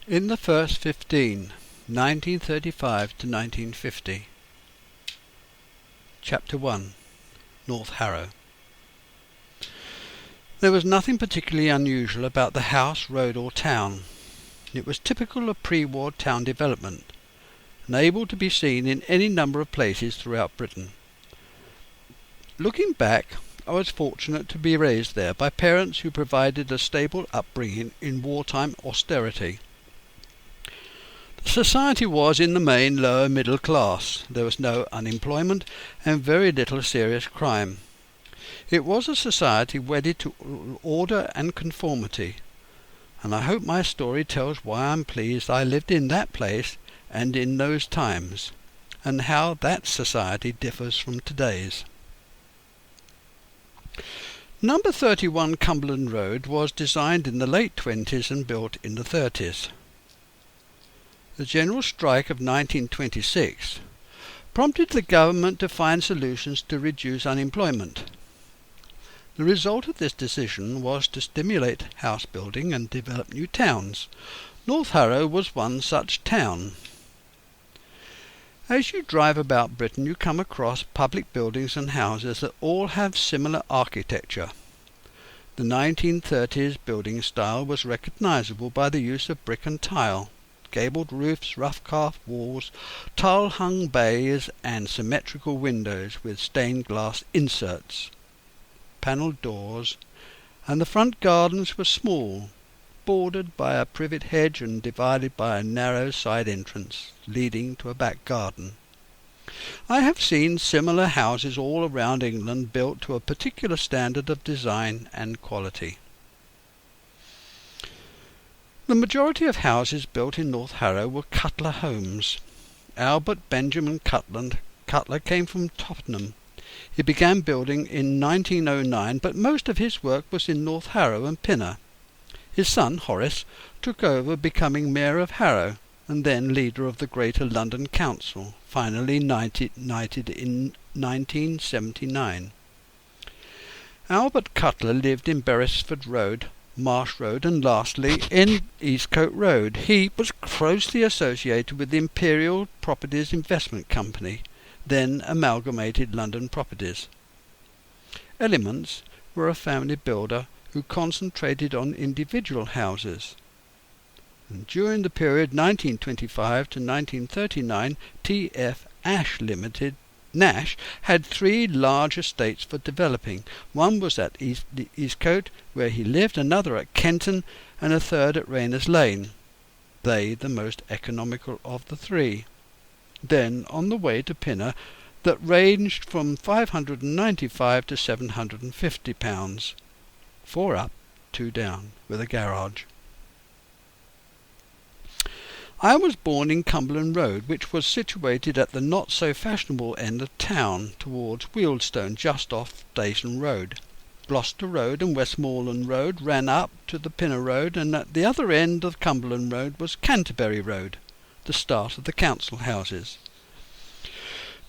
In the first 15, 1935 to 1950. Chapter 1. North Harrow. There was nothing particularly unusual about the house, road or town. It was typical of pre-war town development, and able to be seen in any number of places throughout Britain. Looking back, I was fortunate to be raised there by parents who provided a stable upbringing in wartime austerity. The society was, in the main, lower middle class. There was no unemployment and very little serious crime. It was a society wedded to order and conformity, and I hope my story tells why I'm pleased I lived in that place and in those times, and how that society differs from today's. Number 31 Cumberland Road was designed in the late 20s and built in the 30s. The general strike of 1926 prompted the government to find solutions to reduce unemployment. The result of this decision was to stimulate house building and develop new towns. North Harrow was one such town. As you drive about Britain, you come across public buildings and houses that all have similar architecture. The 1930s building style was recognisable by the use of brick and tile, gabled roofs, rough-carved walls, tile-hung bays, and symmetrical windows with stained glass inserts, panelled doors, and the front gardens were small, bordered by a privet hedge and divided by a narrow side entrance leading to a back garden. I have seen similar houses all around England built to a particular standard of design and quality. The majority of houses built in North Harrow were Cutler homes. Albert Benjamin Cutler came from Tottenham. He began building in 1909, but most of his work was in North Harrow and Pinner. His son, Horace, took over, becoming Mayor of Harrow and then leader of the Greater London Council, finally knighted in 1979. Albert Cutler lived in Beresford Road, Marsh Road, and lastly in Eastcote Road. He was closely associated with the Imperial Properties Investment Company, then Amalgamated London Properties. Elements were a family builder who concentrated on individual houses. And during the period 1925 to 1939, T.F. Nash had 3 large estates for developing. One was at Eastcote, where he lived, another at Kenton, and a third at Rayners Lane, they the most economical of the 3. Then on the way to Pinner, that ranged from £595 to £750, 4 up, 2 down, with a garage. I was born in Cumberland Road, which was situated at the not-so-fashionable end of town, towards Wealdstone, just off Station Road. Gloucester Road and Westmoreland Road ran up to the Pinner Road, and at the other end of Cumberland Road was Canterbury Road, the start of the council houses.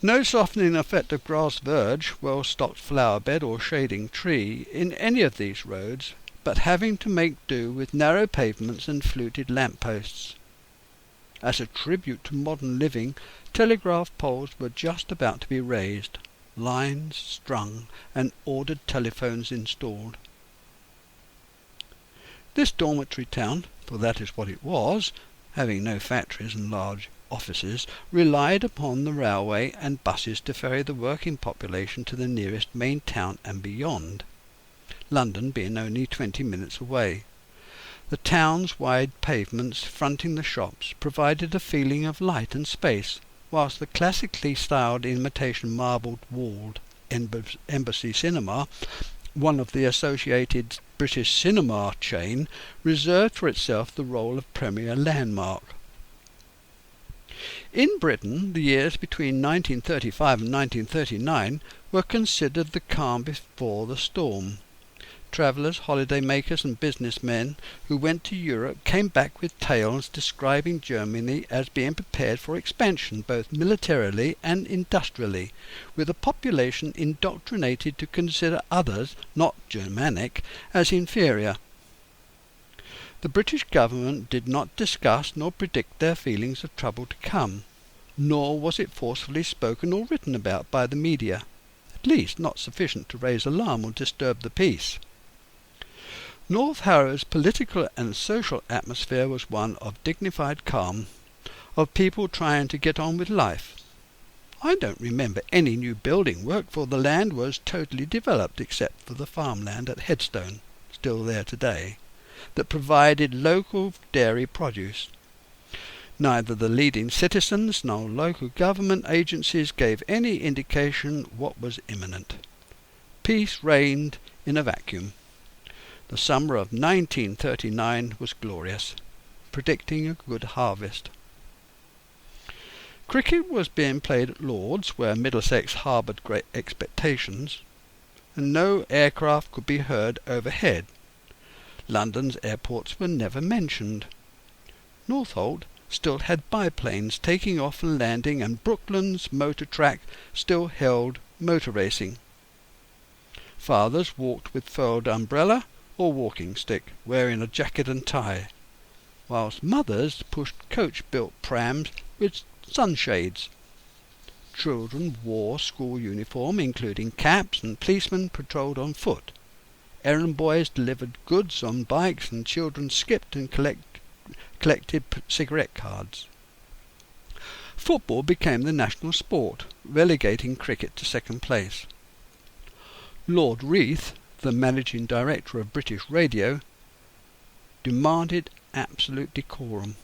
No softening effect of grass verge, well-stocked flower bed or shading tree in any of these roads, but having to make do with narrow pavements and fluted lamp-posts. As a tribute to modern living, telegraph poles were just about to be raised, lines strung, and ordered telephones installed. This dormitory town, for that is what it was, having no factories and large offices, relied upon the railway and buses to ferry the working population to the nearest main town and beyond, London being only 20 minutes away. The town's wide pavements fronting the shops provided a feeling of light and space, whilst the classically styled imitation marbled-walled Embassy Cinema, one of the associated British cinema chain, reserved for itself the role of premier landmark. In Britain, the years between 1935 and 1939 were considered the calm before the storm. Travellers, holiday-makers and businessmen who went to Europe came back with tales describing Germany as being prepared for expansion both militarily and industrially, with a population indoctrinated to consider others, not Germanic, as inferior. The British government did not discuss nor predict their feelings of trouble to come, nor was it forcefully spoken or written about by the media, at least not sufficient to raise alarm or disturb the peace. North Harrow's political and social atmosphere was one of dignified calm, of people trying to get on with life. I don't remember any new building work, for the land was totally developed except for the farmland at Headstone, still there today, that provided local dairy produce. Neither the leading citizens nor local government agencies gave any indication what was imminent. Peace reigned in a vacuum. The summer of 1939 was glorious, predicting a good harvest. Cricket was being played at Lord's, where Middlesex harboured great expectations, and no aircraft could be heard overhead. London's airports were never mentioned. Northolt still had biplanes taking off and landing, and Brooklands motor track still held motor racing. Fathers walked with furled umbrella or walking stick, wearing a jacket and tie, whilst mothers pushed coach-built prams with sunshades. Children wore school uniform, including caps, and policemen patrolled on foot. Errand boys delivered goods on bikes, and children skipped and collected cigarette cards. Football became the national sport, relegating cricket to second place. Lord Reith, the managing director of British Radio, demanded absolute decorum.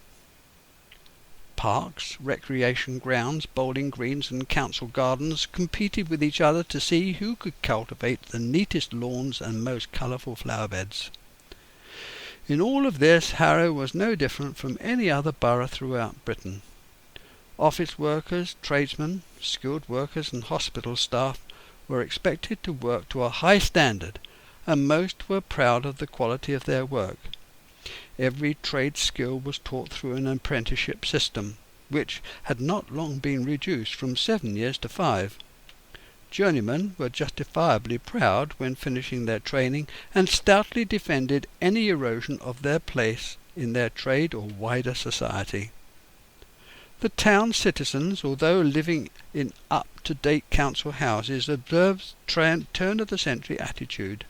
Parks, recreation grounds, bowling greens and council gardens competed with each other to see who could cultivate the neatest lawns and most colourful flower beds. In all of this, Harrow was no different from any other borough throughout Britain. Office workers, tradesmen, skilled workers and hospital staff were expected to work to a high standard, and most were proud of the quality of their work. Every trade skill was taught through an apprenticeship system, which had not long been reduced from 7 years to 5. Journeymen were justifiably proud when finishing their training, and stoutly defended any erosion of their place in their trade or wider society. The town citizens, although living in up-to-date council houses, observed turn-of-the-century attitude.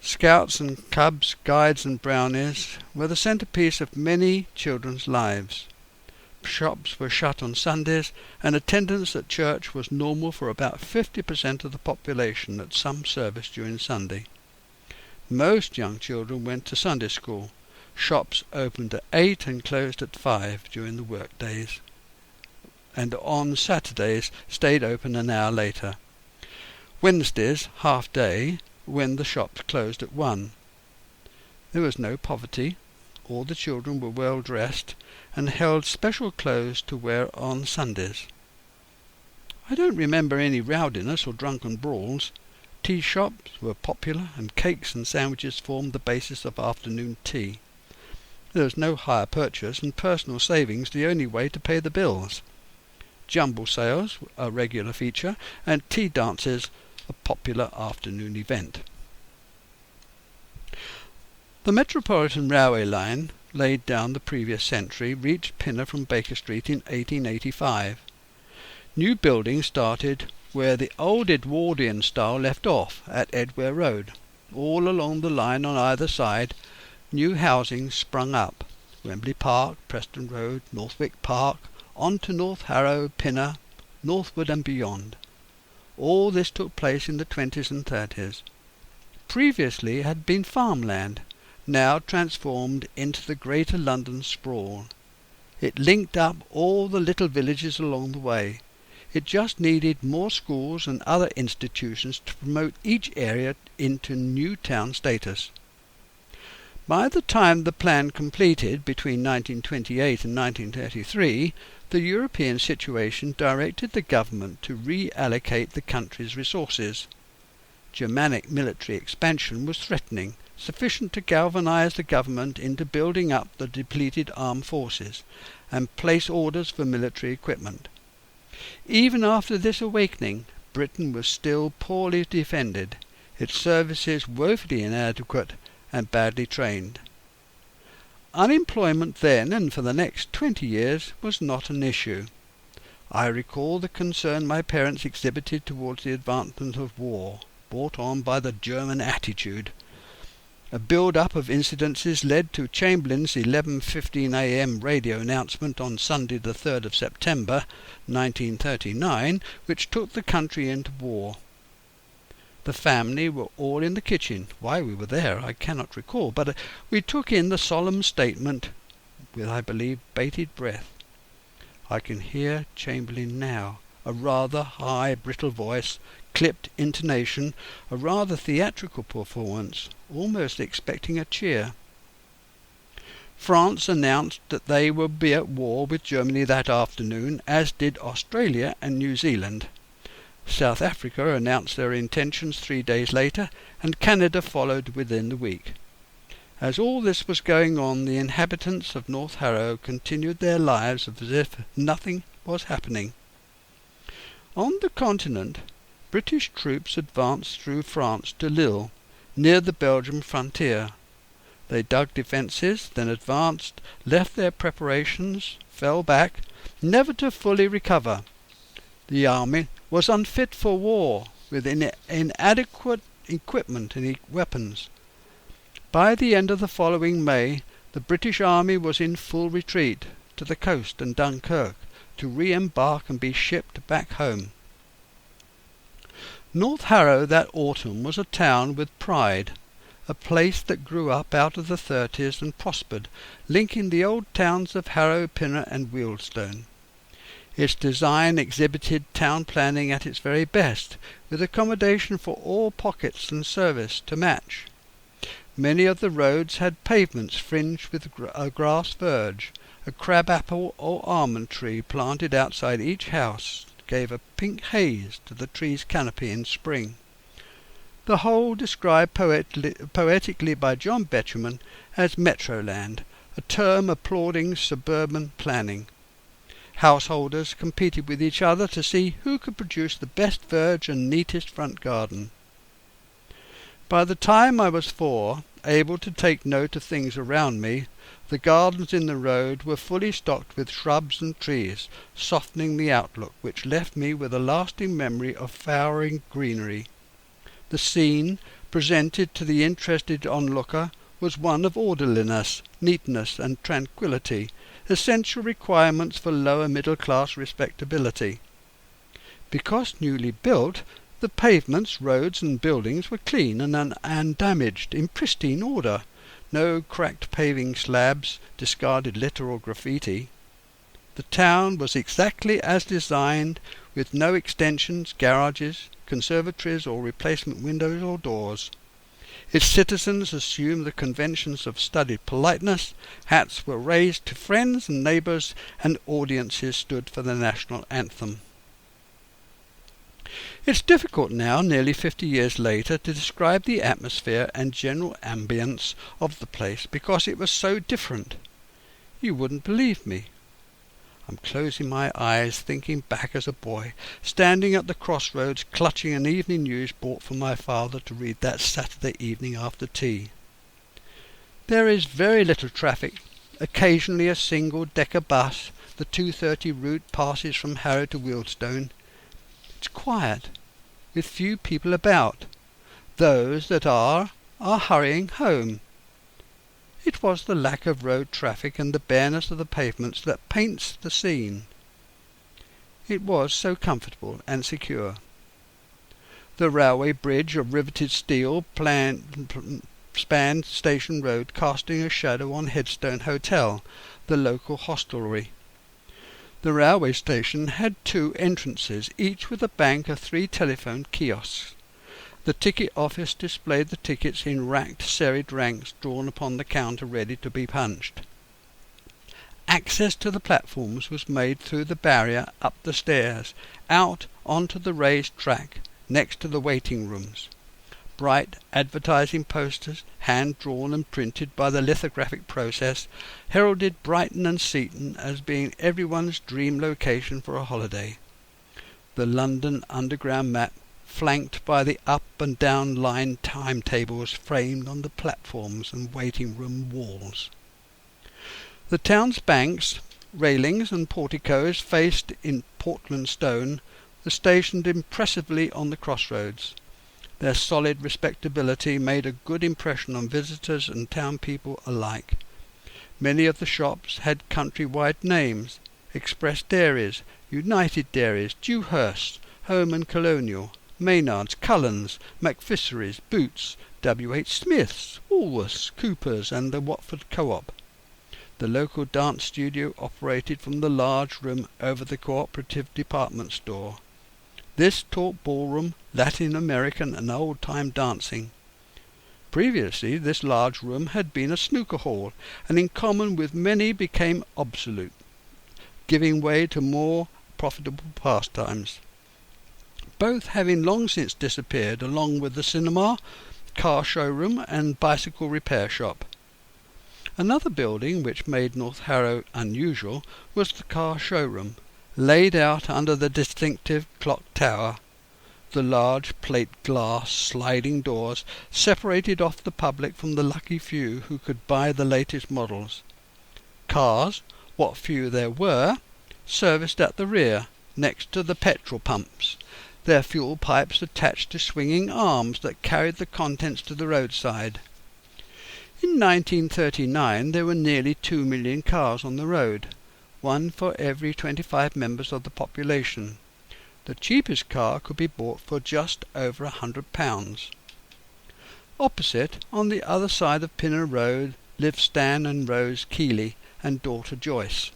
Scouts and Cubs, guides and brownies were the centrepiece of many children's lives. Shops were shut on Sundays, and attendance at church was normal for about 50% of the population at some service during Sunday. Most young children went to Sunday school. Shops opened at 8 and closed at 5 during the work days, and on Saturdays stayed open an hour later. Wednesdays, half day, when the shops closed at 1. There was no poverty. All the children were well dressed and held special clothes to wear on Sundays. I don't remember any rowdiness or drunken brawls. Tea shops were popular, and cakes and sandwiches formed the basis of afternoon tea. There was no hire purchase, and personal savings the only way to pay the bills. Jumble sales a regular feature, and tea dances a popular afternoon event. The Metropolitan Railway line, laid down the previous century, reached Pinner from Baker Street in 1885. New buildings started where the old Edwardian style left off, at Edgware Road. All along the line on either side, new housing sprung up. Wembley Park, Preston Road, Northwick Park, on to North Harrow, Pinner, Northwood and beyond. All this took place in the 20s and 30s. Previously had been farmland, now transformed into the Greater London sprawl. It linked up all the little villages along the way. It just needed more schools and other institutions to promote each area into new town status. By the time the plan completed between 1928 and 1933, the European situation directed the government to reallocate the country's resources. Germanic military expansion was threatening, sufficient to galvanize the government into building up the depleted armed forces and place orders for military equipment. Even after this awakening, Britain was still poorly defended, its services woefully inadequate and badly trained. Unemployment then and for the next 20 years was not an issue. I recall the concern my parents exhibited towards the advancement of war, brought on by the German attitude. A build-up of incidences led to Chamberlain's 11:15 a.m. radio announcement on Sunday the 3rd of September 1939, which took the country into war. The family were all in the kitchen. Why we were there I cannot recall, but we took in the solemn statement with, I believe, bated breath. I can hear Chamberlain now, a rather high, brittle voice, clipped intonation, a rather theatrical performance, almost expecting a cheer. France announced that they would be at war with Germany that afternoon, as did Australia and New Zealand. South Africa announced their intentions 3 days later, and Canada followed within the week. As all this was going on, the inhabitants of North Harrow continued their lives as if nothing was happening. On the continent, British troops advanced through France to Lille, near the Belgian frontier. They dug defences, then advanced, left their preparations, fell back, never to fully recover. The army was unfit for war, with inadequate equipment and weapons. By the end of the following May, the British Army was in full retreat to the coast and Dunkirk to re-embark and be shipped back home. North Harrow that autumn was a town with pride, a place that grew up out of the 30s and prospered, linking the old towns of Harrow, Pinner and Wealdstone. Its design exhibited town planning at its very best, with accommodation for all pockets and service to match. Many of the roads had pavements fringed with a grass verge. A crab-apple or almond tree planted outside each house gave a pink haze to the tree's canopy in spring. The whole described poetically by John Betjeman as Metroland, a term applauding suburban planning. Householders competed with each other to see who could produce the best verge and neatest front garden. By the time I was 4, able to take note of things around me, the gardens in the road were fully stocked with shrubs and trees, softening the outlook, which left me with a lasting memory of flowering greenery. The scene, presented to the interested onlooker, was one of orderliness, neatness, and tranquillity, essential requirements for lower middle-class respectability. Because newly built, the pavements, roads and buildings were clean and undamaged, in pristine order. No cracked paving slabs, discarded litter or graffiti. The town was exactly as designed, with no extensions, garages, conservatories or replacement windows or doors. Its citizens assumed the conventions of studied politeness, hats were raised to friends and neighbours, and audiences stood for the national anthem. It's difficult now, nearly 50 years later, to describe the atmosphere and general ambience of the place because it was so different. You wouldn't believe me. I'm closing my eyes, thinking back as a boy, standing at the crossroads, clutching an evening news bought for my father to read that Saturday evening after tea. There is very little traffic, occasionally a single-decker bus. The 2:30 route passes from Harrow to Wealdstone. It's quiet, with few people about. Those that are hurrying home. It was the lack of road traffic and the bareness of the pavements that paints the scene. It was so comfortable and secure. The railway bridge of riveted steel spanned Station Road, casting a shadow on Headstone Hotel, the local hostelry. The railway station had 2 entrances, each with a bank of 3 telephone kiosks. The ticket office displayed the tickets in racked, serried ranks drawn upon the counter ready to be punched. Access to the platforms was made through the barrier up the stairs, out onto the raised track, next to the waiting rooms. Bright advertising posters, hand-drawn and printed by the lithographic process, heralded Brighton and Seaton as being everyone's dream location for a holiday. The London Underground map, flanked by the up and down line timetables framed on the platforms and waiting room walls. The town's banks, railings and porticos, faced in Portland stone, were stationed impressively on the crossroads. Their solid respectability made a good impression on visitors and town people alike. Many of the shops had country-wide names: Express Dairies, United Dairies, Dewhurst, Home and Colonial, Maynard's, Cullen's, McFisheries, Boots, W.H. Smith's, Woolworths, Cooper's and the Watford Co-op. The local dance studio operated from the large room over the cooperative department store. This taught ballroom, Latin American and old-time dancing. Previously this large room had been a snooker hall, and in common with many became obsolete, giving way to more profitable pastimes, both having long since disappeared, along with the cinema, car showroom and bicycle repair shop. Another building which made North Harrow unusual was the car showroom, laid out under the distinctive clock tower. The large plate glass sliding doors separated off the public from the lucky few who could buy the latest models. Cars, what few there were, serviced at the rear, next to the petrol pumps, their fuel pipes attached to swinging arms that carried the contents to the roadside. In 1939 there were nearly 2 million cars on the road, one for every 25 members of the population. The cheapest car could be bought for just over £100. Opposite, on the other side of Pinner Road, lived Stan and Rose Keeley and daughter Joyce.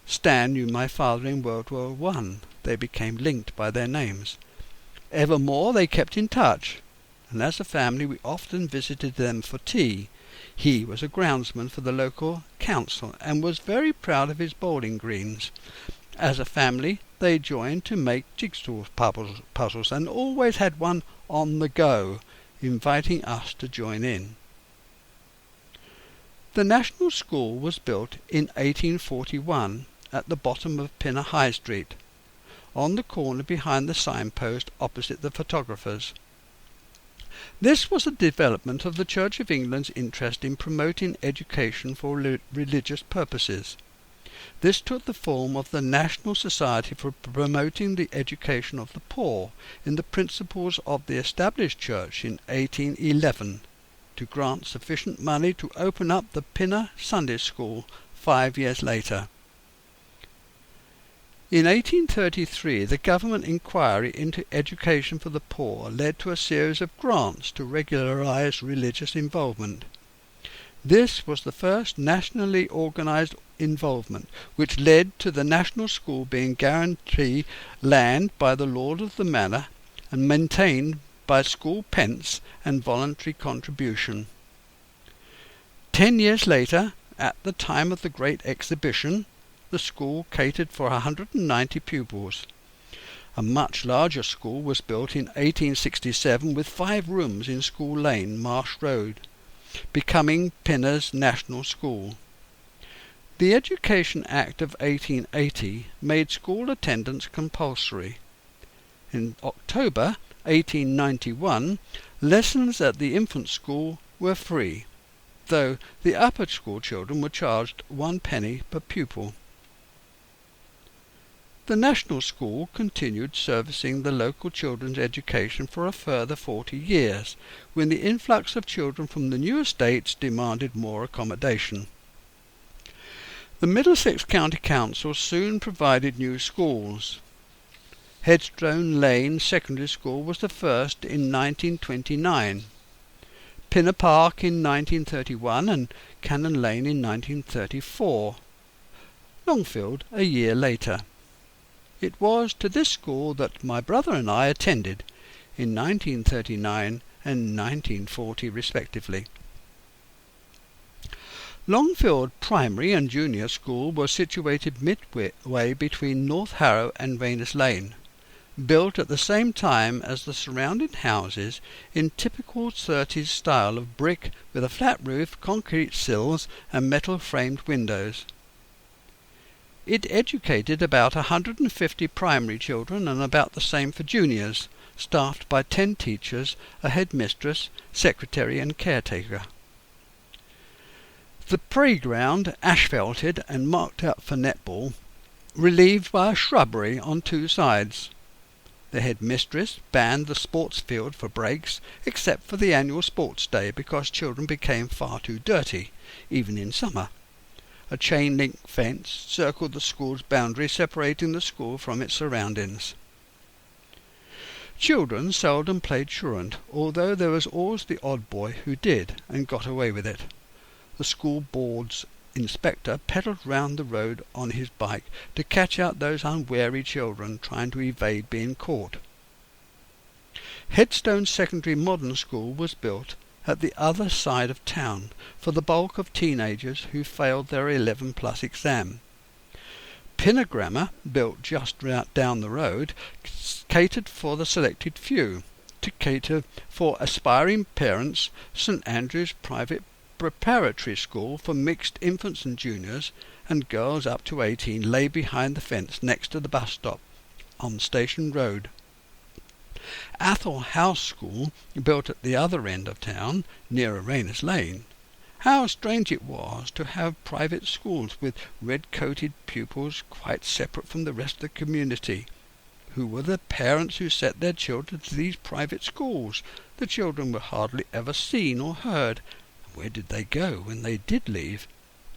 Stan knew my father in World War I. They became linked by their names. Evermore they kept in touch, and as a family we often visited them for tea. He was a groundsman for the local council and was very proud of his bowling greens. As a family they joined to make jigsaw puzzles and always had one on the go, inviting us to join in. The National School was built in 1841 at the bottom of Pinner High Street, on the corner behind the signpost opposite the photographers. This was a development of the Church of England's interest in promoting education for religious purposes. This took the form of the National Society for Promoting the Education of the Poor in the principles of the established church in 1811, to grant sufficient money to open up the Pinner Sunday School 5 years later. In 1833 the government inquiry into education for the poor led to a series of grants to regularize religious involvement. This was the first nationally organized involvement, which led to the National School being guaranteed land by the lord of the manor and maintained by school pence and voluntary contribution. 10 years later, at the time of the Great Exhibition, the school catered for 190 pupils. A much larger school was built in 1867 with 5 rooms in School Lane, Marsh Road, becoming Pinner's National School. The Education Act of 1880 made school attendance compulsory. In October 1891, lessons at the infant school were free, though the upper school children were charged 1 penny per pupil. The National School continued servicing the local children's education for a further 40 years, when the influx of children from the new estates demanded more accommodation. The Middlesex County Council soon provided new schools. Headstone Lane Secondary School was the first in 1929, Pinner Park in 1931 and Cannon Lane in 1934, Longfield a year later. It was to this school that my brother and I attended in 1939 and 1940 respectively. Longfield Primary and Junior School was situated midway between North Harrow and Rayners Lane, built at the same time as the surrounding houses in typical 30s style of brick with a flat roof, concrete sills and metal-framed windows. It educated about 150 primary children and about the same for juniors, staffed by 10 teachers, a headmistress, secretary and caretaker. The playground, asphalted and marked out for netball, relieved by a shrubbery on two sides. The headmistress banned the sports field for breaks, except for the annual sports day, because children became far too dirty, even in summer. A chain-link fence circled the school's boundary, separating the school from its surroundings. Children seldom played truant, although there was always the odd boy who did, and got away with it. The school board's inspector pedalled round the road on his bike to catch out those unwary children trying to evade being caught. Headstone Secondary Modern School was built at the other side of town for the bulk of teenagers who failed their 11+ exam. Pinner Grammar, built just down the road, catered for the selected few. To cater for aspiring parents, St Andrew's Private Preparatory School for mixed infants and juniors and girls up to 18 lay behind the fence next to the bus stop on Station Road. Athol House School, built at the other end of town, near Rayners Lane. How strange it was to have private schools with red-coated pupils quite separate from the rest of the community. Who were the parents who sent their children to these private schools? The children were hardly ever seen or heard. Where did they go when they did leave?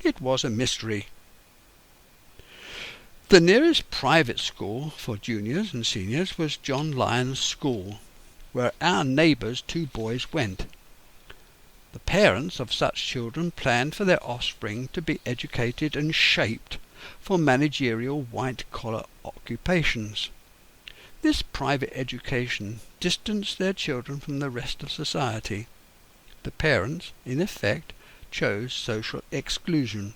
It was a mystery. The nearest private school for juniors and seniors was John Lyons School, where our neighbours' two boys went. The parents of such children planned for their offspring to be educated and shaped for managerial white-collar occupations. This private education distanced their children from the rest of society. The parents, in effect, chose social exclusion.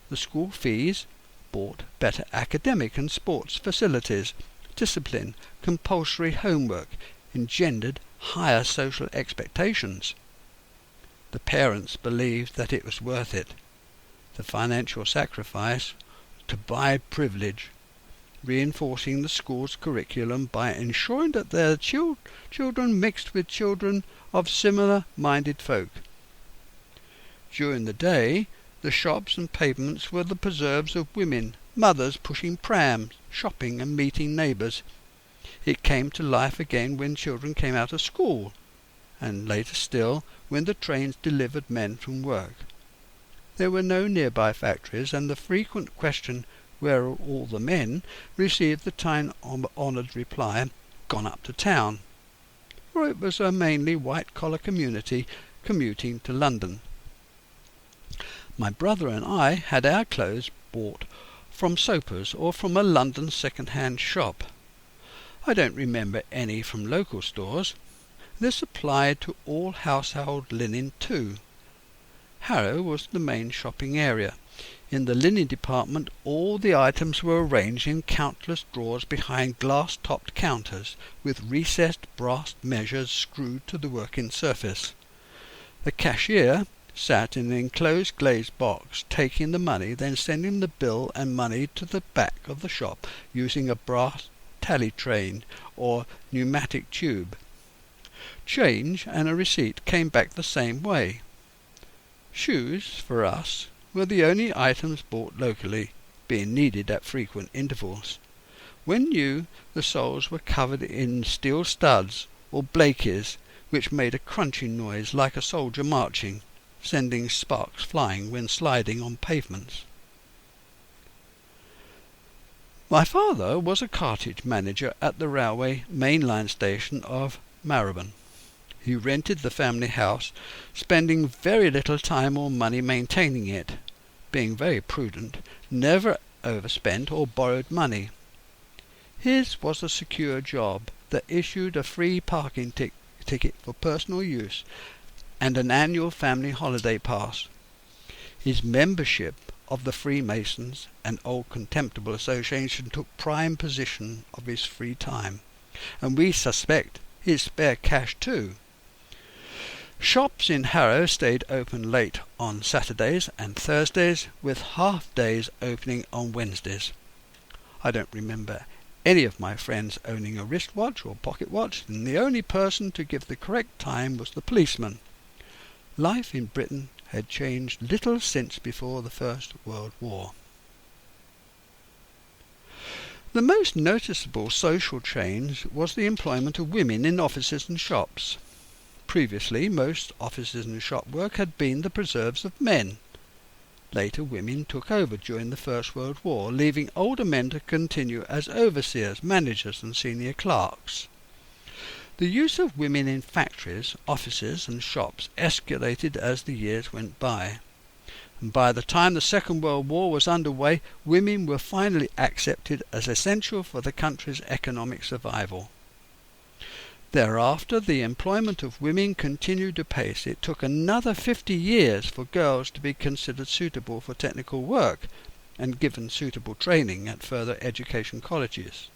The school fees bought better academic and sports facilities. Discipline, compulsory homework, engendered higher social expectations. The parents believed that it was worth it. The financial sacrifice to buy privilege, reinforcing the school's curriculum by ensuring that their children mixed with children of similar-minded folk. During the day, the shops and pavements were the preserves of women, mothers pushing prams, shopping and meeting neighbours. It came to life again when children came out of school, and later still when the trains delivered men from work. There were no nearby factories, and the frequent question, "Where are all the men?" received the time-honoured reply, "Gone up to town," for it was a mainly white-collar community commuting to London. My brother and I had our clothes bought from Soper's or from a London second-hand shop. I don't remember any from local stores. This applied to all household linen too. Harrow was the main shopping area. In the linen department all the items were arranged in countless drawers behind glass-topped counters, with recessed brass measures screwed to the working surface. The cashier sat in an enclosed glazed box, taking the money, then sending the bill and money to the back of the shop using a brass tally train or pneumatic tube. Change and a receipt came back the same way. Shoes, for us, were the only items bought locally, being needed at frequent intervals. When new, the soles were covered in steel studs or blakies, which made a crunching noise like a soldier marching, sending sparks flying when sliding on pavements. My father was a cartage manager at the railway main line station of Marylebone. He rented the family house, spending very little time or money maintaining it. Being very prudent, never overspent or borrowed money. His was a secure job that issued a free parking ticket for personal use and an annual family holiday pass. His membership of the Freemasons, an old contemptible association, took prime possession of his free time, and we suspect his spare cash too. Shops in Harrow stayed open late on Saturdays and Thursdays, with half-days opening on Wednesdays. I don't remember any of my friends owning a wristwatch or pocket watch, and the only person to give the correct time was the policeman. Life in Britain had changed little since before the First World War. The most noticeable social change was the employment of women in offices and shops. Previously, most offices and shop work had been the preserves of men. Later, women took over during the First World War, leaving older men to continue as overseers, managers and senior clerks. The use of women in factories, offices and shops escalated as the years went by. And by the time the Second World War was underway, women were finally accepted as essential for the country's economic survival. Thereafter, the employment of women continued apace. It took another 50 years for girls to be considered suitable for technical work and given suitable training at further education colleges.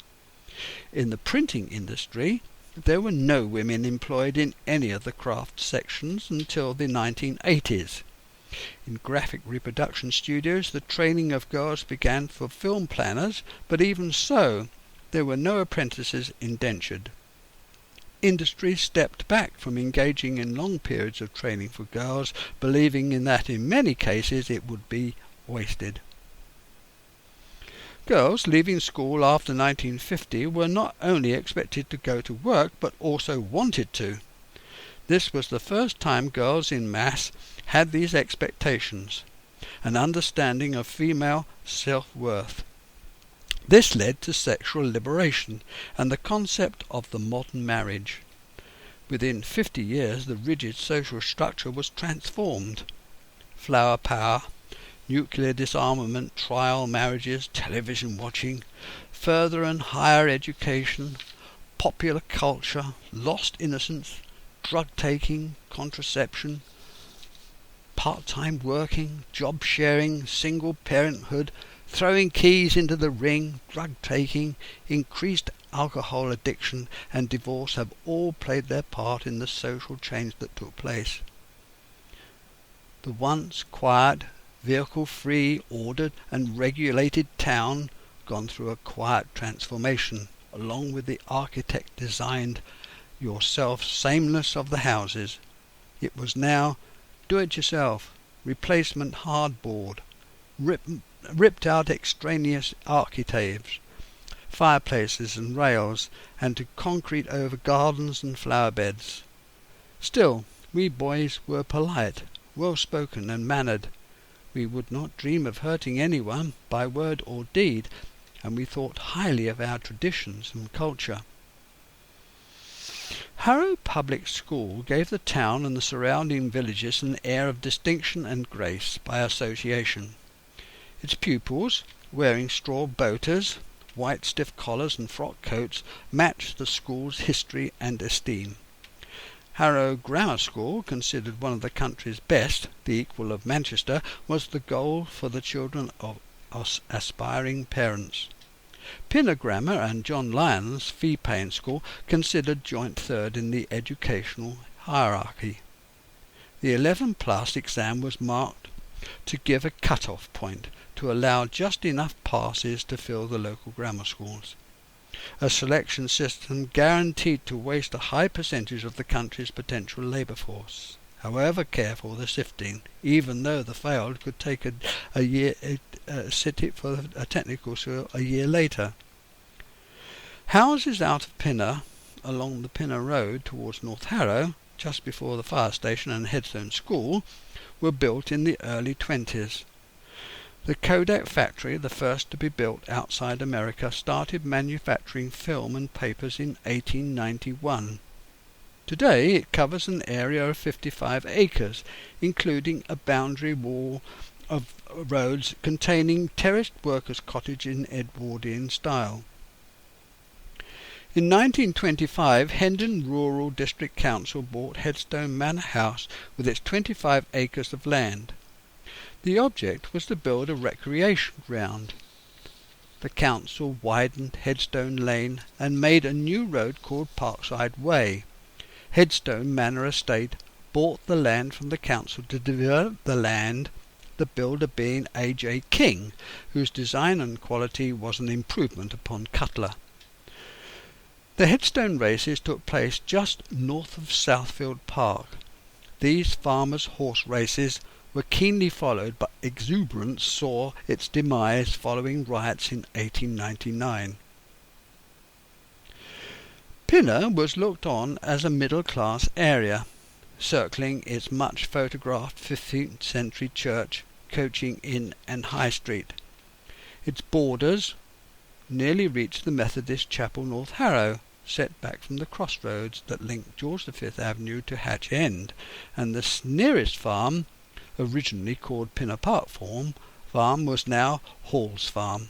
In the printing industry, there were no women employed in any of the craft sections until the 1980s. In graphic reproduction studios, the training of girls began for film planners, but even so, there were no apprentices indentured. Industry stepped back from engaging in long periods of training for girls, believing in that in many cases it would be wasted. Girls leaving school after 1950 were not only expected to go to work, but also wanted to. This was the first time girls in mass had these expectations, an understanding of female self-worth. This led to sexual liberation and the concept of the modern marriage. Within 50 years, the rigid social structure was transformed. Flower power, nuclear disarmament, trial marriages, television watching, further and higher education, popular culture, lost innocence, drug-taking, contraception, part-time working, job sharing, single parenthood, throwing keys into the ring, drug-taking, increased alcohol addiction and divorce have all played their part in the social change that took place. The once quiet, vehicle-free, ordered and regulated town gone through a quiet transformation, along with the architect-designed yourself sameness of the houses. It was now do-it-yourself, replacement hardboard, ripped out extraneous architraves, fireplaces and rails, and to concrete over gardens and flower beds. Still, we boys were polite, well-spoken and mannered. We would not dream of hurting anyone by word or deed, and we thought highly of our traditions and culture. Harrow Public School gave the town and the surrounding villages an air of distinction and grace by association. Its pupils, wearing straw boaters, white stiff collars and frock coats, matched the school's history and esteem. Harrow Grammar School, considered one of the country's best, the equal of Manchester, was the goal for the children of aspiring parents. Pinner Grammar and John Lyons fee-paying school, considered joint third in the educational hierarchy. The 11+ exam was marked to give a cut-off point to allow just enough passes to fill the local grammar schools. A selection system guaranteed to waste a high percentage of the country's potential labour force. However careful the sifting, even though the failed could take a year sit it for a technical school a year later. Houses out of Pinner, along the Pinner Road towards North Harrow, just before the fire station and Headstone School, were built in the early 20s. The Kodak factory, the first to be built outside America, started manufacturing film and papers in 1891. Today it covers an area of 55 acres, including a boundary wall of roads containing terraced workers' cottage in Edwardian style. In 1925, Hendon Rural District Council bought Headstone Manor House with its 25 acres of land. The object was to build a recreation ground. The council widened Headstone Lane and made a new road called Parkside Way. Headstone Manor Estate bought the land from the council to develop the land, the builder being A.J. King, whose design and quality was an improvement upon Cutler. The Headstone races took place just north of Southfield Park. These farmers' horse races were keenly followed, but exuberance saw its demise following riots in 1899. Pinner was looked on as a middle-class area, circling its much photographed 15th century church, Coaching Inn and High Street. Its borders nearly reached the Methodist Chapel, North Harrow, set back from the crossroads that linked George V Avenue to Hatch End, and the nearest farm, originally called Pinner Park Farm, was now Hall's Farm.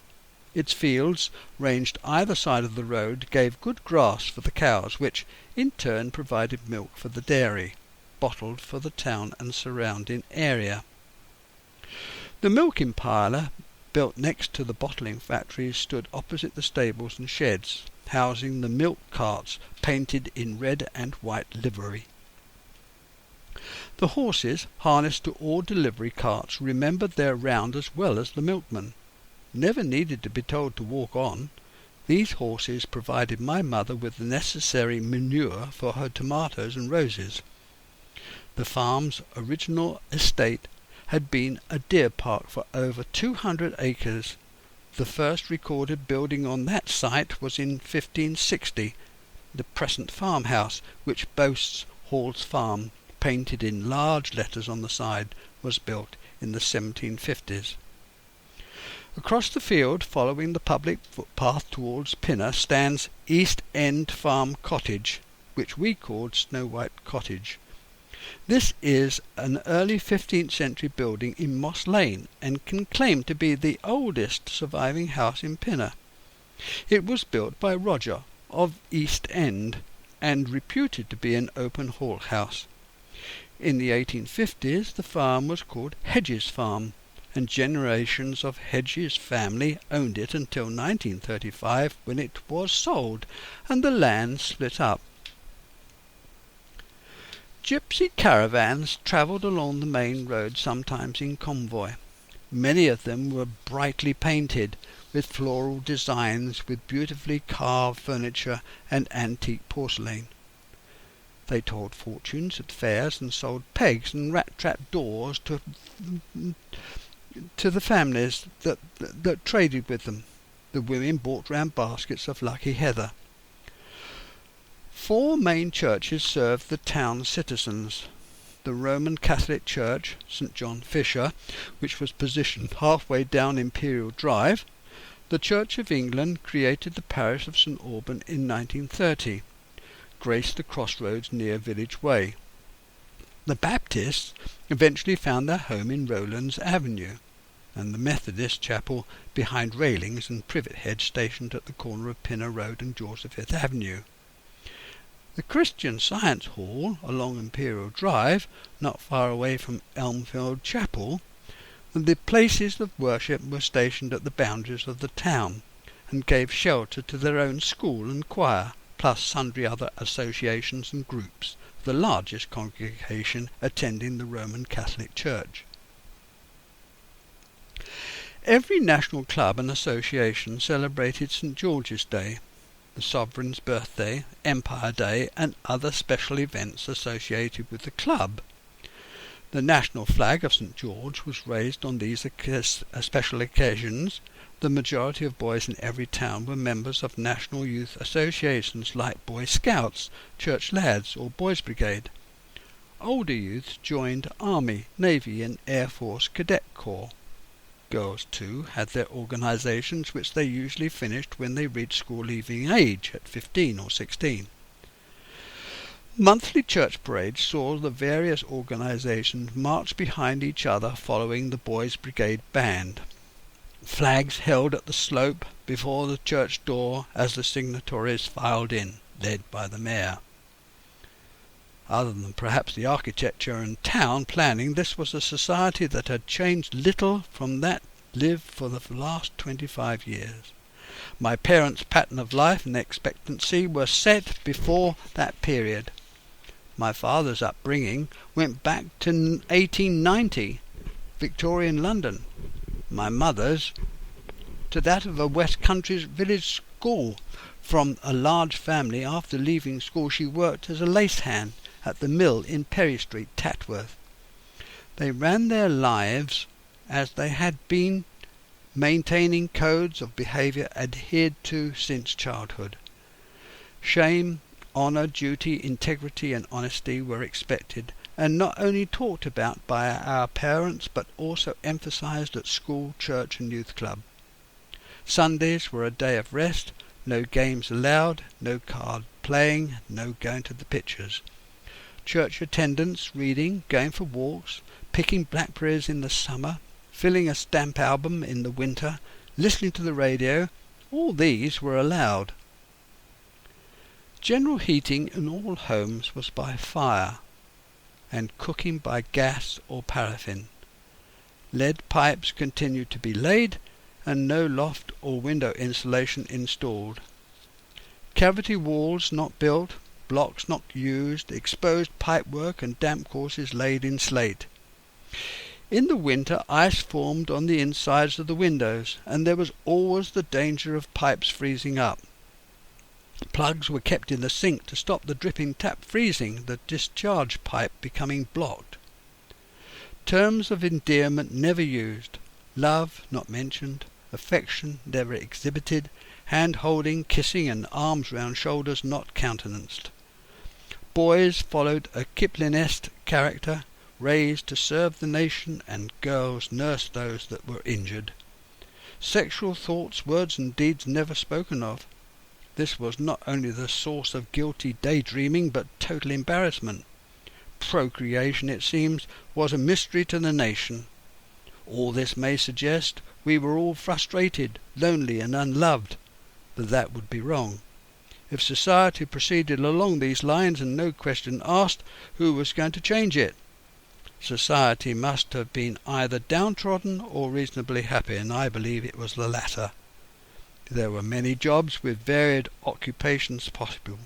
Its fields, ranged either side of the road, gave good grass for the cows, which in turn provided milk for the dairy, bottled for the town and surrounding area. The milking parlour, built next to the bottling factories, stood opposite the stables and sheds, housing the milk carts painted in red and white livery. The horses, harnessed to all delivery carts, remembered their round as well as the milkman. Never needed to be told to walk on. These horses provided my mother with the necessary manure for her tomatoes and roses. The farm's original estate had been a deer park for over 200 acres. The first recorded building on that site was in 1560. The present farmhouse, which boasts Hall's Farm, painted in large letters on the side, was built in the 1750s. Across the field, following the public footpath towards Pinner, stands East End Farm Cottage, which we called Snow White Cottage. This is an early 15th century building in Moss Lane, and can claim to be the oldest surviving house in Pinner. It was built by Roger of East End, and reputed to be an open hall house. In the 1850s the farm was called Hedges Farm, and generations of Hedges family owned it until 1935, when it was sold and the land split up. Gypsy caravans travelled along the main road, sometimes in convoy. Many of them were brightly painted, with floral designs, with beautifully carved furniture and antique porcelain. They told fortunes at fairs and sold pegs and rat-trap doors to the families that traded with them. The women brought round baskets of lucky heather. 4 main churches served the town's citizens. The Roman Catholic Church, St. John Fisher, which was positioned halfway down Imperial Drive. The Church of England, created the parish of St. Alban in 1930, graced the crossroads near Village Way. The Baptists eventually found their home in Rowlands Avenue, and the Methodist Chapel behind railings and privet hedge stationed at the corner of Pinner Road and George V Avenue. The Christian Science Hall along Imperial Drive, not far away from Elmfield Chapel, and the places of worship were stationed at the boundaries of the town, and gave shelter to their own school and choir, plus sundry other associations and groups, the largest congregation attending the Roman Catholic Church. Every national club and association celebrated St. George's Day, the Sovereign's birthday, Empire Day, and other special events associated with the club. The national flag of St. George was raised on these special occasions. The majority of boys in every town were members of national youth associations like Boy Scouts, Church Lads, or Boys Brigade. Older youths joined Army, Navy, and Air Force Cadet Corps. Girls, too, had their organisations, which they usually finished when they reached school-leaving age at 15 or 16. Monthly church parades saw the various organisations march behind each other following the Boys' Brigade band. Flags held at the slope before the church door as the signatories filed in, led by the mayor. Other than perhaps the architecture and town planning, this was a society that had changed little from that lived for the last 25 years. My parents' pattern of life and expectancy were set before that period. My father's upbringing went back to 1890, Victorian London. My mother's to that of a West Country village school. From a large family, after leaving school she worked as a lace hand at the mill in Perry Street, Tatworth. They ran their lives as they had been, maintaining codes of behaviour adhered to since childhood. Shame, honour, duty, integrity and honesty were expected, and not only talked about by our parents but also emphasised at school, church and youth club. Sundays were a day of rest, no games allowed, no card playing, no going to the pictures. Church attendance, reading, going for walks, picking blackberries in the summer, filling a stamp album in the winter, listening to the radio, all these were allowed. General heating in all homes was by fire, and cooking by gas or paraffin. Lead pipes continued to be laid, and no loft or window insulation installed. Cavity walls not built, blocks not used, exposed pipework and damp courses laid in slate. In the winter ice formed on the insides of the windows, and there was always the danger of pipes freezing up. Plugs were kept in the sink to stop the dripping tap freezing, the discharge pipe becoming blocked. Terms of endearment never used, love not mentioned, affection never exhibited, hand-holding, kissing and arms round shoulders not countenanced. Boys followed a Kipling-esque character, raised to serve the nation, and girls nursed those that were injured. Sexual thoughts, words and deeds never spoken of. This was not only the source of guilty daydreaming but total embarrassment. Procreation, it seems, was a mystery to the nation. All this may suggest we were all frustrated, lonely and unloved, but that would be wrong. If society proceeded along these lines and no question asked, who was going to change it? Society must have been either downtrodden or reasonably happy, and I believe it was the latter. There were many jobs with varied occupations possible.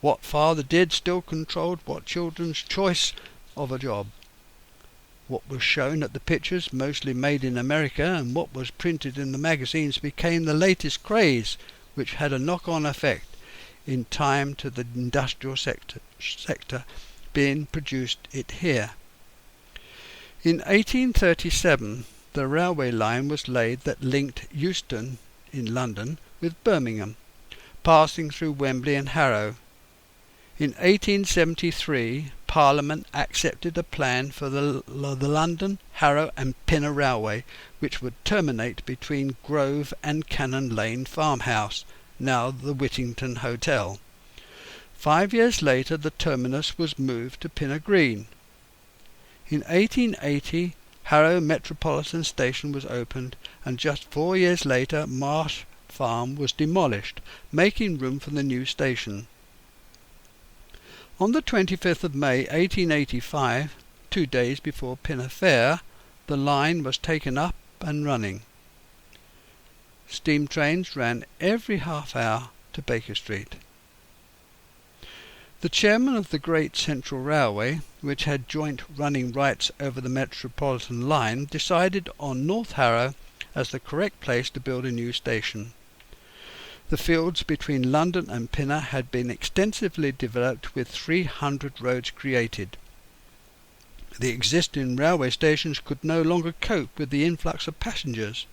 What father did still controlled what children's choice of a job. What was shown at the pictures, mostly made in America, and what was printed in the magazines became the latest craze, which had a knock-on effect in time to the industrial sector being produced it here. In 1837 the railway line was laid that linked Euston in London with Birmingham, passing through Wembley and Harrow. In 1873 Parliament accepted a plan for the London, Harrow and Pinner Railway, which would terminate between Grove and Cannon Lane farmhouse, now the Whittington Hotel. 5 years later the terminus was moved to Pinner Green. In 1880 Harrow Metropolitan Station was opened, and just 4 years later Marsh Farm was demolished, making room for the new station. On the 25th of May 1885, 2 days before Pinner Fair, the line was taken up and running. Steam trains ran every half hour to Baker Street. The chairman of the Great Central Railway, which had joint running rights over the Metropolitan line, decided on North Harrow as the correct place to build a new station. The fields between London and Pinner had been extensively developed, with 300 roads created. The existing railway stations could no longer cope with the influx of passengers.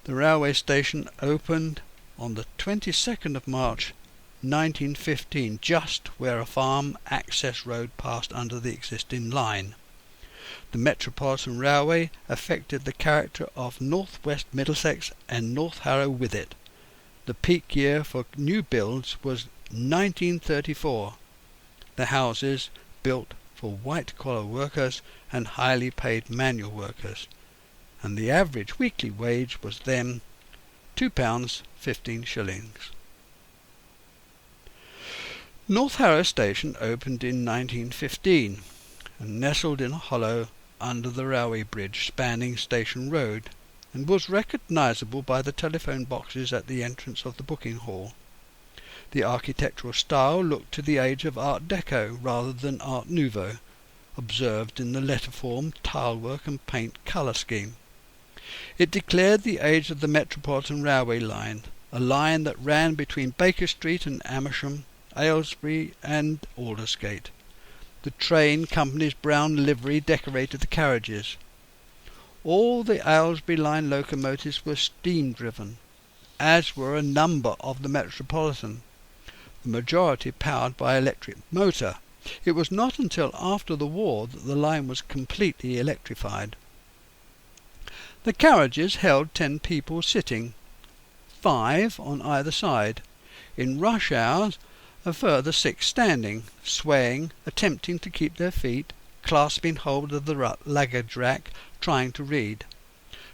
The railway station opened on the 22nd of March 1915, just where a farm access road passed under the existing line. The Metropolitan Railway affected the character of North West Middlesex and North Harrow with it. The peak year for new builds was 1934. The houses built for white-collar workers and highly paid manual workers, and the average weekly wage was then £2.15. North Harrow Station opened in 1915 and nestled in a hollow under the railway bridge spanning Station Road, and was recognisable by the telephone boxes at the entrance of the booking hall. The architectural style looked to the age of Art Deco rather than Art Nouveau, observed in the letterform, tilework and paint colour scheme. It declared the age of the Metropolitan Railway line, a line that ran between Baker Street and Amersham, Aylesbury and Aldersgate. The train company's brown livery decorated the carriages. All the Aylesbury line locomotives were steam-driven, as were a number of the Metropolitan, the majority powered by electric motor. It was not until after the war that the line was completely electrified. The carriages held 10 people sitting, 5 on either side. In rush hours, a further 6 standing, swaying, attempting to keep their feet, clasping hold of the luggage rack, trying to read.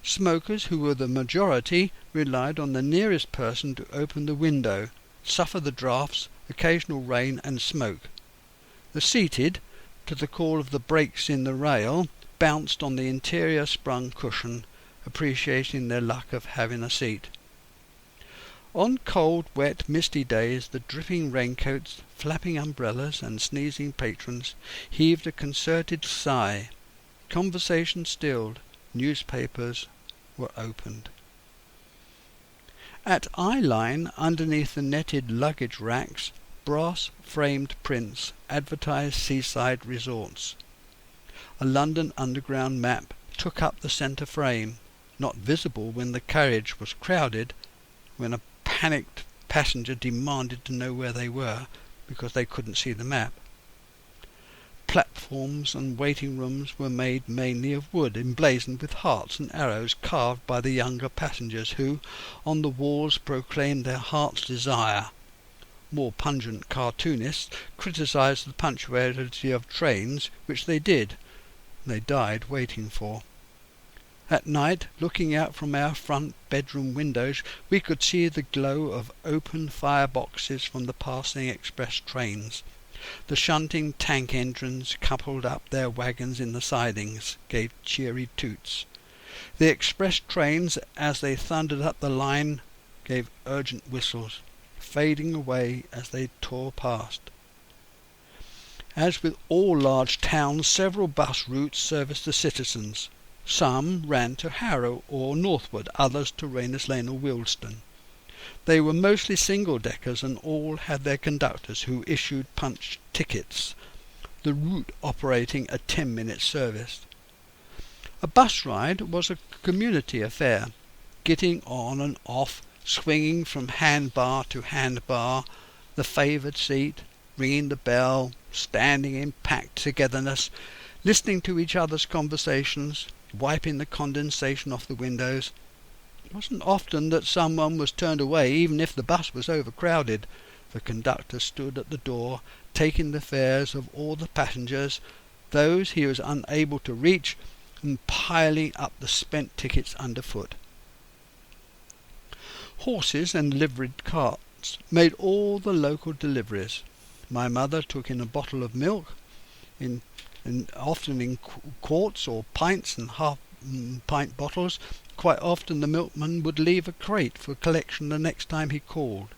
Smokers, who were the majority, relied on the nearest person to open the window, suffer the draughts, occasional rain and smoke. The seated, to the call of the brakes in the rail, bounced on the interior sprung cushion, appreciating their luck of having a seat. On cold, wet, misty days, the dripping raincoats, flapping umbrellas, and sneezing patrons heaved a concerted sigh. Conversation stilled. Newspapers were opened. At eye-line, underneath the netted luggage racks, brass-framed prints advertised seaside resorts. A London Underground map took up the centre frame, not visible when the carriage was crowded, when a panicked passenger demanded to know where they were because they couldn't see the map. Platforms and waiting rooms were made mainly of wood, emblazoned with hearts and arrows carved by the younger passengers who, on the walls, proclaimed their heart's desire. More pungent cartoonists criticised the punctuality of trains, which they did. They died waiting for. At night, looking out from our front bedroom windows, we could see the glow of open fireboxes from the passing express trains. The shunting tank engines coupled up their wagons in the sidings, gave cheery toots. The express trains, as they thundered up the line, gave urgent whistles, fading away as they tore past. As with all large towns, several bus routes serviced the citizens. Some ran to Harrow or northward, others to Rayners Lane or Wealdstone. They were mostly single-deckers and all had their conductors who issued punched tickets, the route operating a 10-minute service. A bus ride was a community affair, getting on and off, swinging from handbar to handbar, the favoured seat, ringing the bell, standing in packed togetherness, listening to each other's conversations, wiping the condensation off the windows. It wasn't often that someone was turned away, even if the bus was overcrowded. The conductor stood at the door, taking the fares of all the passengers, those he was unable to reach, and piling up the spent tickets underfoot. Horses and liveried carts made all the local deliveries. My mother took in a bottle of milk, often in quarts or pints and half-pint bottles. Quite often the milkman would leave a crate for collection the next time he called.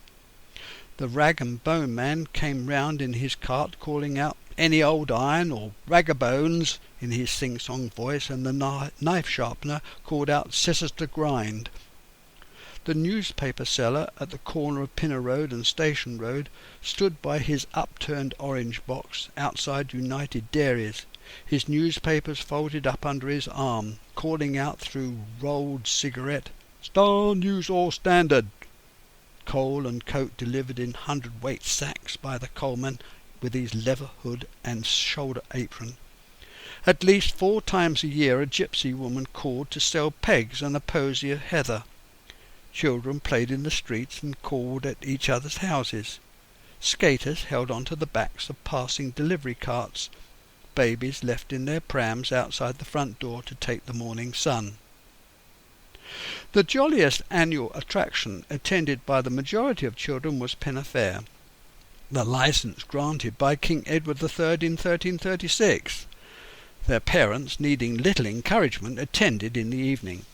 The rag and bone man came round in his cart calling out "any old iron" or "ragabones" in his sing-song voice, and the knife sharpener called out "scissors to grind." The newspaper seller at the corner of Pinner Road and Station Road stood by his upturned orange box outside United Dairies, his newspapers folded up under his arm, calling out through rolled cigarette, "Star News or Standard." Coal and coke delivered in hundredweight sacks by the coalman with his leather hood and shoulder apron. At least 4 times a year a gypsy woman called to sell pegs and a posy of heather. Children played in the streets and called at each other's houses. Skaters held on to the backs of passing delivery carts. Babies left in their prams outside the front door to take the morning sun. The jolliest annual attraction attended by the majority of children was Pinner Fair, the licence granted by King Edward III in 1336. Their parents, needing little encouragement, attended in the evening.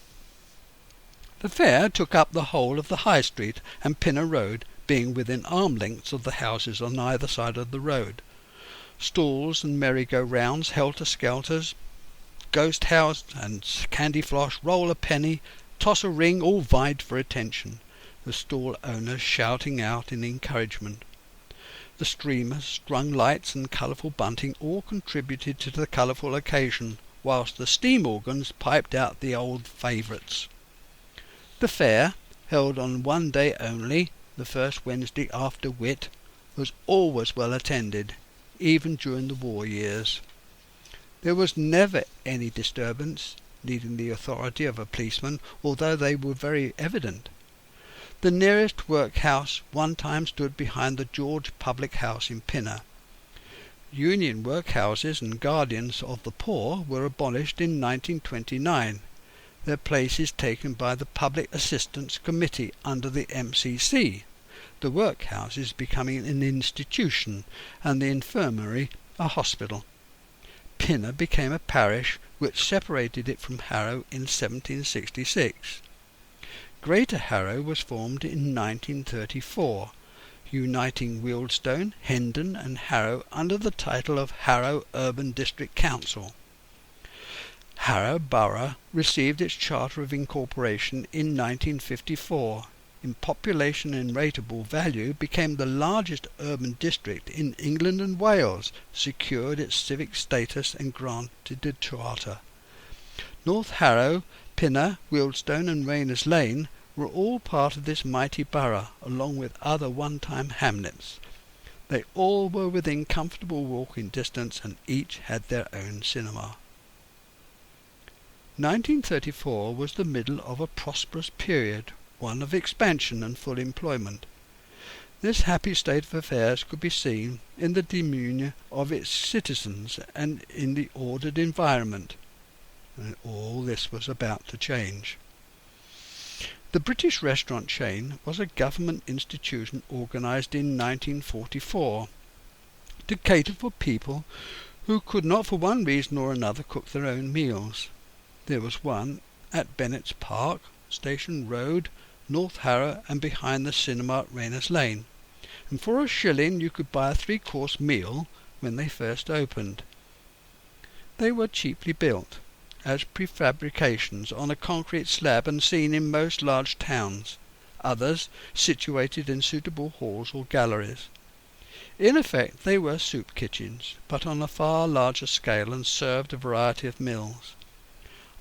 The fair took up the whole of the High Street and Pinner Road, being within arm-lengths of the houses on either side of the road. Stalls and merry-go-rounds, helter-skelters, ghost house and candy-floss, roll a penny, toss a ring, all vied for attention, the stall owners shouting out in encouragement. The streamers, strung lights and colourful bunting all contributed to the colourful occasion, whilst the steam organs piped out the old favourites. The fair, held on one day only, the first Wednesday after Whit, was always well attended, even during the war years. There was never any disturbance needing the authority of a policeman, although they were very evident. The nearest workhouse one time stood behind the George Public House in Pinner. Union workhouses and guardians of the poor were abolished in 1929, their places taken by the Public Assistance Committee under the MCC, the workhouses becoming an institution and the infirmary a hospital. Pinner became a parish which separated it from Harrow in 1766. Greater Harrow was formed in 1934, uniting Wealdstone, Hendon and Harrow under the title of Harrow Urban District Council. Harrow Borough received its Charter of Incorporation in 1954. In population and rateable value became the largest urban district in England and Wales, secured its civic status and granted a charter. North Harrow, Pinner, Wealdstone and Rayners Lane were all part of this mighty borough, along with other one-time hamlets. They all were within comfortable walking distance and each had their own cinema. 1934 was the middle of a prosperous period, one of expansion and full employment. This happy state of affairs could be seen in the demeanour of its citizens and in the ordered environment. And all this was about to change. The British restaurant chain was a government institution organised in 1944 to cater for people who could not for one reason or another cook their own meals. There was one at Bennett's Park, Station Road, North Harrow and behind the cinema at Rayners Lane, and for a shilling you could buy a 3-course meal when they first opened. They were cheaply built, as prefabrications on a concrete slab and seen in most large towns, others situated in suitable halls or galleries. In effect they were soup kitchens, but on a far larger scale and served a variety of meals.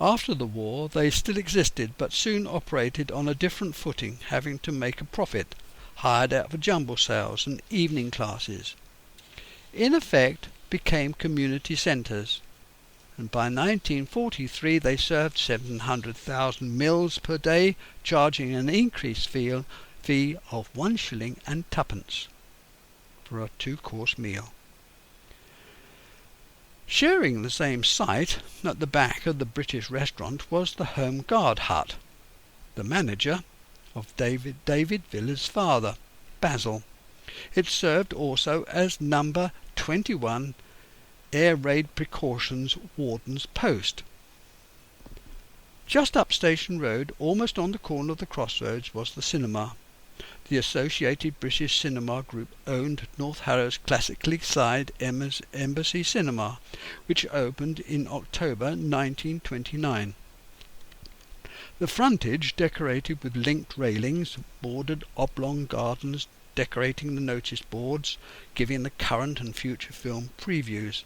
After the war they still existed, but soon operated on a different footing, having to make a profit, hired out for jumble sales and evening classes. In effect became community centres, and by 1943 they served 700,000 meals per day, charging an increased fee of 1 shilling and 2pence for a 2-course meal. Sharing the same site at the back of the British restaurant was the Home Guard hut, the manager of David Villa's father, Basil. It served also as number 21 Air Raid Precautions Warden's Post. Just up Station Road, almost on the corner of the crossroads, was the cinema. The Associated British Cinema Group owned North Harrow's classically sized Embassy Cinema, which opened in October 1929. The frontage, decorated with linked railings, bordered oblong gardens decorating the notice boards, giving the current and future film previews.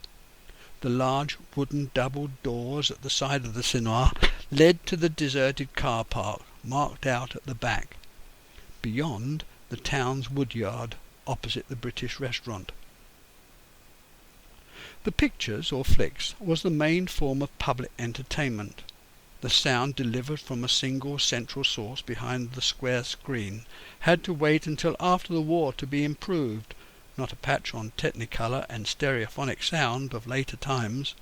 The large wooden double doors at the side of the cinema led to the deserted car park, marked out at the back. Beyond, the town's woodyard, opposite the British restaurant. The pictures, or flicks, was the main form of public entertainment. The sound delivered from a single central source behind the square screen had to wait until after the war to be improved, not a patch on Technicolor and stereophonic sound of later times.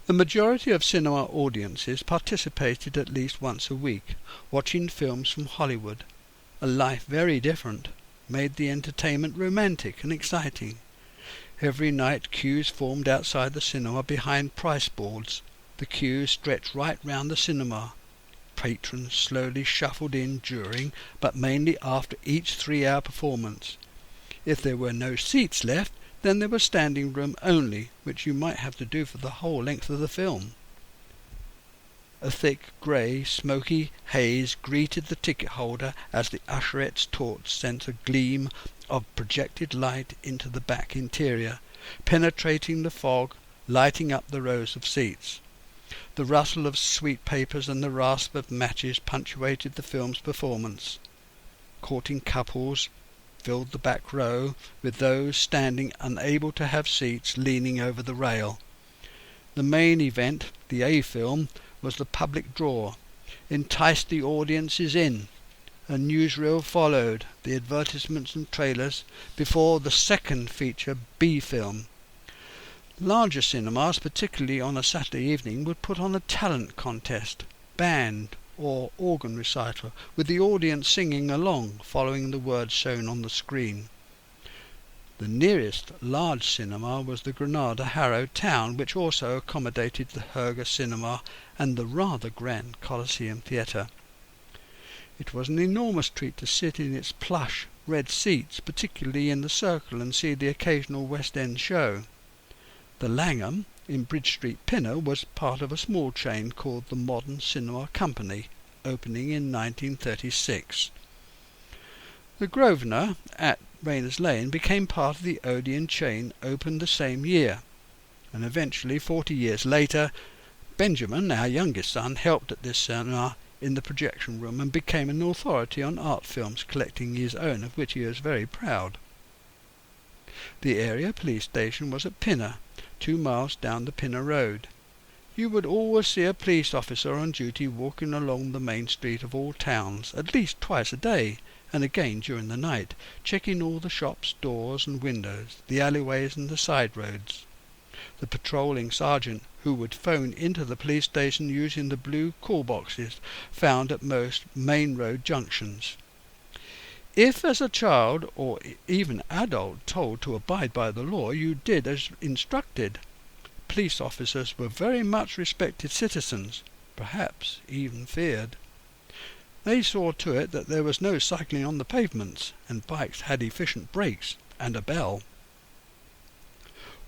The majority of cinema audiences participated at least once a week, watching films from Hollywood. A life very different made the entertainment romantic and exciting. Every night queues formed outside the cinema behind price boards. The queues stretched right round the cinema. Patrons slowly shuffled in during, but mainly after each 3-hour performance. If there were no seats left, then there was standing room only, which you might have to do for the whole length of the film. A thick, grey, smoky haze greeted the ticket holder as the usherette's torch sent a gleam of projected light into the back interior, penetrating the fog, lighting up the rows of seats. The rustle of sweet papers and the rasp of matches punctuated the film's performance. Courting couples filled the back row, with those standing unable to have seats leaning over the rail. The main event, the A film, was the public draw, enticed the audiences in. A newsreel followed, the advertisements and trailers, before the second feature, B film. Larger cinemas, particularly on a Saturday evening, would put on a talent contest, band or organ recital, with the audience singing along, following the words shown on the screen. The nearest large cinema was the Granada Harrow town, which also accommodated the Herger Cinema and the rather grand Coliseum Theatre. It was an enormous treat to sit in its plush red seats, particularly in the circle, and see the occasional West End show. The Langham, in Bridge Street, Pinner, was part of a small chain called the Modern Cinema Company, opening in 1936. The Grosvenor, at Rayners Lane, became part of the Odeon chain, opened the same year, and eventually, 40 years later, Benjamin, our youngest son, helped at this cinema in the projection room and became an authority on art films, collecting his own, of which he was very proud. The area police station was at Pinner, 2 miles down the Pinner Road. You would always see a police officer on duty walking along the main street of all towns, at least twice a day, and again during the night, checking all the shops, doors and windows, the alleyways and the side roads. The patrolling sergeant, who would phone into the police station using the blue call boxes found at most main road junctions. If as a child or even adult told to abide by the law, you did as instructed. Police officers were very much respected citizens, perhaps even feared. They saw to it that there was no cycling on the pavements, and bikes had efficient brakes and a bell.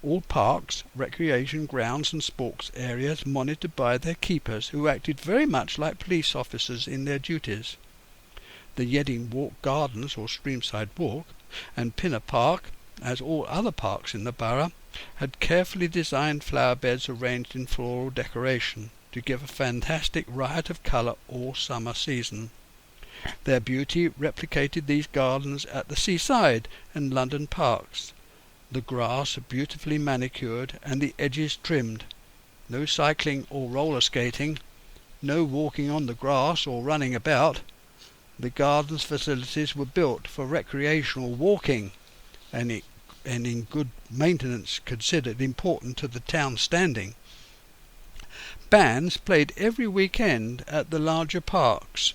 All parks, recreation grounds and sports areas monitored by their keepers, who acted very much like police officers in their duties. The Yedding Walk Gardens, or Streamside Walk, and Pinner Park, as all other parks in the borough, had carefully designed flower beds arranged in floral decoration to give a fantastic riot of colour all summer season. Their beauty replicated these gardens at the seaside and London parks. The grass beautifully manicured and the edges trimmed. No cycling or roller skating, no walking on the grass or running about. The gardens facilities were built for recreational walking, and in good maintenance considered important to the town's standing. Bands played every weekend at the larger parks,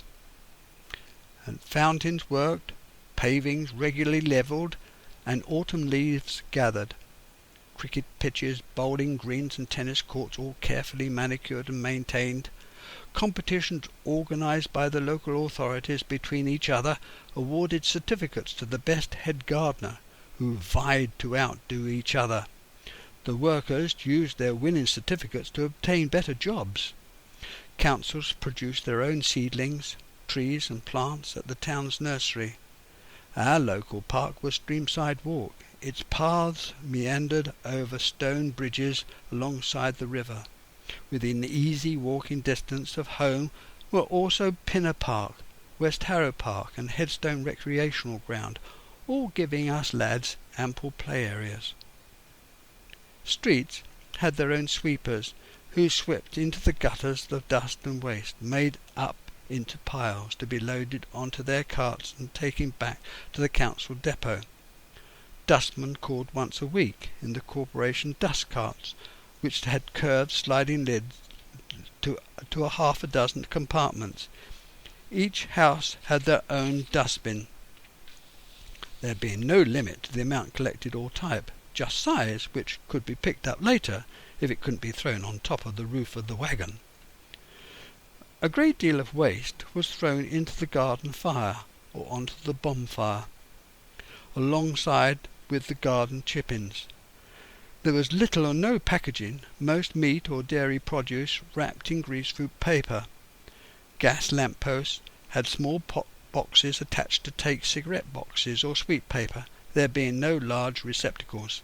and fountains worked, pavings regularly levelled, and autumn leaves gathered. Cricket pitches, bowling greens and tennis courts all carefully manicured and maintained. Competitions organised by the local authorities between each other awarded certificates to the best head gardener, who vied to outdo each other. The workers used their winning certificates to obtain better jobs. Councils produced their own seedlings, trees and plants at the town's nursery. Our local park was Streamside Walk. Its paths meandered over stone bridges alongside the river. Within easy walking distance of home were also Pinner Park, West Harrow Park and Headstone Recreational Ground, all giving us lads ample play areas. Streets had their own sweepers, who swept into the gutters the dust and waste, made up into piles to be loaded onto their carts and taken back to the council depot. Dustmen called once a week in the corporation dust carts, which had curved sliding lids to a half a dozen compartments. Each house had their own dustbin, there being no limit to the amount collected or type, just size, which could be picked up later if it couldn't be thrown on top of the roof of the wagon. A great deal of waste was thrown into the garden fire or onto the bonfire, alongside with the garden chip-ins. There was little or no packaging, most meat or dairy produce wrapped in greaseproof paper. Gas lamp posts had small boxes attached to take cigarette boxes or sweet paper, there being no large receptacles.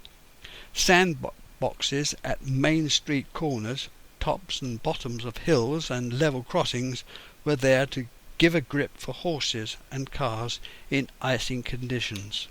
Sandboxes at main street corners, tops and bottoms of hills and level crossings were there to give a grip for horses and cars in icing conditions.